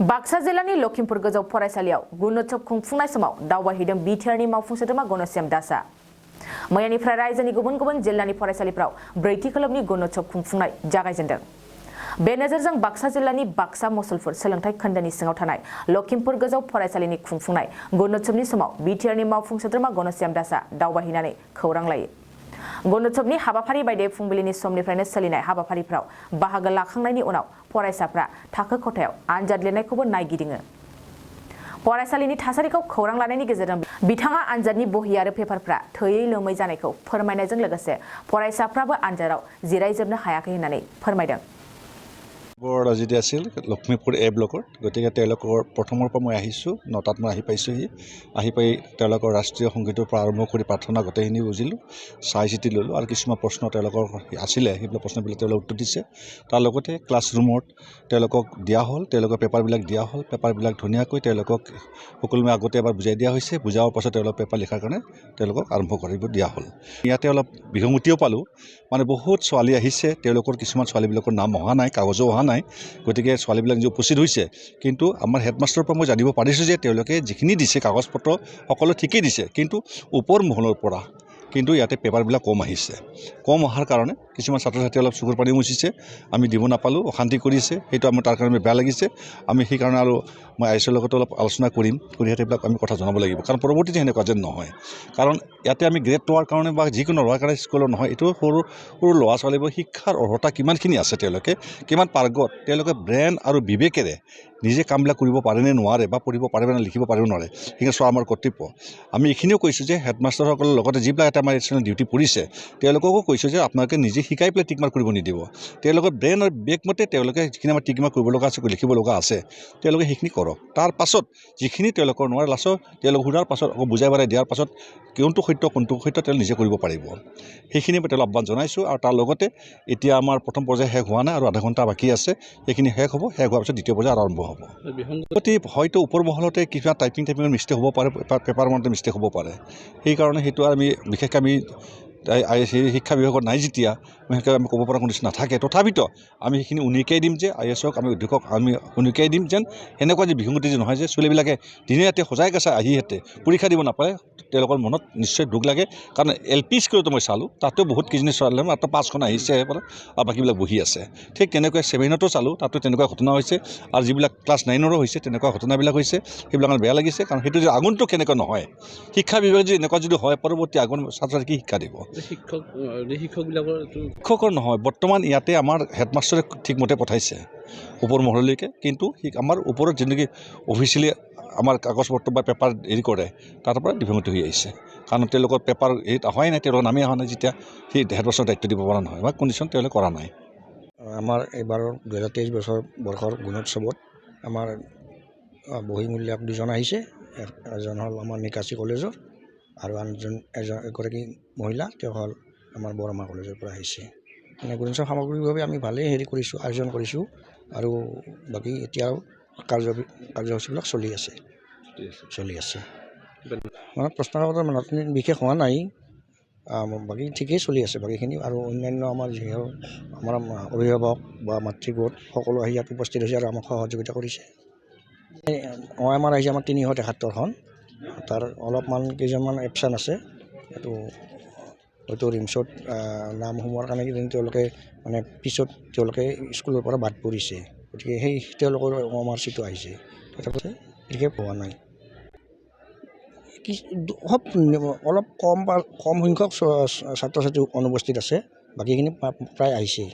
बाक्सा जिल्लानि लखिमपुर गोजौ फरायसालियाव गुणोत्सव खुंफुंनाय समाव दावबायहैदों बिटिआरनि मावफुं सोद्रोमा गणश्याम दासआ। मैयानिफ्राय रायजोनि गुबुन गुबुन जिल्लानि फरायसालिफ्राव ब्रैथि खोलोबनि गुणोत्सव खुंफुंनाय जागायजेनदों। बे नोजोरजों बाक्सा जिल्लानि बाक्सा मुसलपुर सोलोंथाइ खोन्दोनि सिङाव थानाय लखिमपुर गोजौ फरायसालिनि खुंफुंनाय गुणोत्सवनि समाव बिटिआरनि मावफुं सोद्रोमा गणश्याम दासआ दावबायहैनानै खौरां लायो। गुणोत्सवनि हाबाफारि बायदियै फुंबिलिनि समनिफ्रायनो सोलिनाय हाबाफारिफ्राव बाहागो लाखांनायनि उनाव फरायसाफ्रा थाखो खथायाव आनजाद लिरनायखौबो नायगिदिङो। फरायसालिनि थासारिखौ खौरां लानायनि गेजेरजों बिथाङा आनजादनि बहि आरो पेपारफ्रा थैयै लोमै जानायखौ फोरमायनायजों लोगोसे फरायसाफ्राबो आनजादाव जिरायजोबनो हायाखै होननानै फोरमायदों। বৰ আজি আছিল লক্ষ্মীপুৰ এ ব্লকৰ গতিকে তেওঁলোকৰ প্ৰথমৰ পৰা মই আহিছোঁ 9টাত মই আহি পাইছোঁহি। আহি পাই তেওঁলোকৰ ৰাষ্ট্ৰীয় সংগীতৰ পৰা আৰম্ভ কৰি প্ৰাৰ্থনা গোটেইখিনি বুজিলোঁ, চাই চিতি ল'লোঁ আৰু কিছুমান প্ৰশ্ন তেওঁলোকৰ আছিলে সেইবিলাক প্ৰশ্নবিলাক তেওঁলোকে উত্তৰ দিছে। তাৰ লগতে ক্লাছৰুমত তেওঁলোকক দিয়া হ'ল, তেওঁলোকৰ পেপাৰবিলাক দিয়া হ'ল, পেপাৰবিলাক ধুনীয়াকৈ তেওঁলোকক সকলোৱে আগতে এবাৰ বুজাই দিয়া হৈছে। বুজাওৱাৰ পাছত তেওঁলোক পেপাৰ লিখাৰ কাৰণে তেওঁলোকক আৰম্ভ কৰিব দিয়া হ'ল। ইয়াতে অলপ বিসংগতিও পালোঁ, মানে বহুত ছোৱালী আহিছে, তেওঁলোকৰ কিছুমান ছোৱালীবিলাকৰ নাম অহা নাই, কাগজো অহা নাই। গতিকে ছোৱালীবিলাক যে উপস্থিত হৈছে, কিন্তু আমাৰ হেডমাষ্টাৰৰ পৰা মই জানিব পাৰিছোঁ যে তেওঁলোকে যিখিনি দিছে কাগজ পত্ৰ সকলো ঠিকেই দিছে, কিন্তু ওপৰ মহলৰ পৰা কিন্তু ইয়াতে পেপাৰবিলাক কম আহিছে। কম অহাৰ কাৰণে কিছুমান ছাত্ৰ ছাত্ৰী অলপ চকুৰ পানী মুচিছে, আমি দিব নাপালোঁ, অশান্তি কৰিছে, সেইটো আমাৰ তাৰ কাৰণে বেয়া লাগিছে। আমি সেইকাৰণে আৰু মই আইএছৰ লগত অলপ আলোচনা কৰিম, কৰি সেইবিলাক আমি কথা জনাব লাগিব, কাৰণ পৰৱৰ্তীতে সেনেকুৱা যেন নহয়। কাৰণ ইয়াতে আমি গ্ৰেড লোৱাৰ কাৰণে বা যিকোনো লোৱাৰ কাৰণে স্কুলৰ নহয়, এইটো সৰু সৰু ল'ৰা ছোৱালীবোৰ শিক্ষাৰ অৰ্হতা কিমানখিনি আছে, তেওঁলোকে কিমান পাৰ্গত, তেওঁলোকে ব্ৰেইন আৰু বিবেকেৰে নিজে কামবিলাক কৰিব পাৰেনে নোৱাৰে বা পঢ়িব পাৰিব নে লিখিব পাৰিব নোৱাৰে, সেইখিনি চোৱা আমাৰ কৰ্তব্য। আমি এইখিনিও কৈছোঁ যে হেডমাষ্টাৰসকলৰ লগতে যিবিলাক এটা আমাৰ এডিশ্যনেল ডিউটি পৰিছে তেওঁলোককো কৈছোঁ যে আপোনালোকে নিজে শিকাই পেলাই টিকমাৰ্ক কৰিব নিদিব। তেওঁলোকৰ ব্ৰেইন আৰু বিবেক মতে তেওঁলোকে যিখিনি আমাৰ টিকমাৰ্ক কৰিব লগা আছে, লিখিব লগা আছে, তেওঁলোকে সেইখিনি কৰক। তাৰ পাছত যিখিনি তেওঁলোকৰ নোৱাৰে লাষ্টত তেওঁলোক সোধাৰ পাছত আকৌ বুজাই বঢ়াই দিয়াৰ পাছত কোনটো সত্য তেওঁলোকে নিজে কৰিব পাৰিব। সেইখিনি মই তেওঁলোক আহ্বান জনাইছোঁ। আৰু তাৰ লগতে এতিয়া আমাৰ প্ৰথম পৰ্যায় শেষ হোৱা নাই আৰু আধা ঘণ্টা বাকী আছে, সেইখিনি শেষ হ'ব, শেষ হোৱাৰ পিছত দ্বিতীয় পৰ্যায় আৰম্ভ হ'ব। হয়তো ওপৰ মহলতে কিবা টাইপিঙৰ মিষ্টেক হ'ব পাৰে, পেপাৰ মতে মিষ্টেক হ'ব পাৰে, সেইকাৰণে সেইটো আমি বিশেষকৈ আমি শিক্ষা বিভাগত নাই যেতিয়া বিশেষকৈ আমি ক'ব পৰা কোনো নাথাকে। তথাপিতো আমি সেইখিনি উনুকিয়াই দিম যে আইএছক আমি অধ্যক্ষক আমি উনুকিয়াই দিম যেন সেনেকুৱা যে বিসংগতি যে নহয়, যে ছোৱালীবিলাকে দিনে ৰাতি সজাই কাচাই আহি ইয়াতে পৰীক্ষা দিব নাপায়, তেওঁলোকৰ মনত নিশ্চয় দুখ লাগে। কাৰণ LP স্কুলতো মই চালোঁ, তাতেও বহুত কেইজনী ছোৱালী মাত্ৰ 5খন আহিছে আৰু বাকীবিলাক বহি আছে। ঠিক তেনেকৈ 7তো চালোঁ, তাতো তেনেকুৱা ঘটনা হৈছে, আৰু যিবিলাক ক্লাছ 9ৰো হৈছে তেনেকুৱা ঘটনাবিলাক হৈছে। সেইবিলাক আমাৰ বেয়া লাগিছে, কাৰণ সেইটো যে আগন্তুক কেনেকুৱা নহয়, শিক্ষা বিভাগে যদি এনেকুৱা যদি হয় পৰৱৰ্তী ছাত্ৰ ছাত্ৰীক শিক্ষা দিব। শিক্ষকৰ নহয়, বৰ্তমান ইয়াতে আমাৰ হেডমাষ্টাৰে ঠিকমতে পঠাইছে ওপৰ মহললৈকে, কিন্তু আমাৰ ওপৰত যেনেকৈ অফিচিয়েলি আমাৰ কাগজ পত্ৰ বা পেপাৰ হেৰি কৰে তাৰ পৰা বিসংগতি হৈ আহিছে। কাৰণ তেওঁলোকৰ পেপাৰ হেৰিত অহাই নাই, তেওঁলোকৰ নামেই অহা নাই, যেতিয়া সেই হেডমাষ্টাৰৰ দায়িত্ব দিব পৰা নহয় বা কণ্ডিশ্যন তেওঁলোকে কৰা নাই। আমাৰ এইবাৰৰ 2023 বৰ্ষৰ গুণোৎসৱত আমাৰ বহি মূল্যায়ক 2জন আহিছে। এজন হ'ল আমাৰ নিকাচি কলেজৰ আৰু এগৰাকী মহিলা, তেওঁ হ'ল আমাৰ বৰমা কলেজৰ পৰা আহিছে। মানে গুণোৎসৱ সামগ্ৰিকভাৱে আমি ভালেই কৰিছোঁ, আয়োজন কৰিছোঁ, আৰু বাকী এতিয়াও কাৰ্যসূচীবিলাক চলি আছে। মানে প্ৰশ্নকাকতৰ নাটনি বিশেষ হোৱা নাই, বাকী ঠিকেই চলি আছে বাকীখিনি। আৰু অন্যান্য আমাৰ যিহেতু আমাৰ অভিভাৱক বা মাতৃগোট সকলো আহি ইয়াত উপস্থিত হৈছে আৰু আমাক সহযোগিতা কৰিছে। আমাৰ আহিছে আমাৰ 373খন, তাৰ অলপমান কেইজনমান এবচেণ্ট আছে। এইটো হয়তো ৰিমছত নাম সোমোৱাৰ কাৰণে তেওঁলোকে মানে পিছত তেওঁলোকে স্কুলৰ পৰা বাদ পৰিছে, গতিকে সেই তেওঁলোকৰ আমাৰ চিটো আহিছে, তথাপিও বিশেষ হোৱা নাই। অলপ কম সংখ্যক ছাত্ৰ ছাত্ৰী অনুপস্থিত আছে, বাকীখিনি প্ৰায় আহিছে।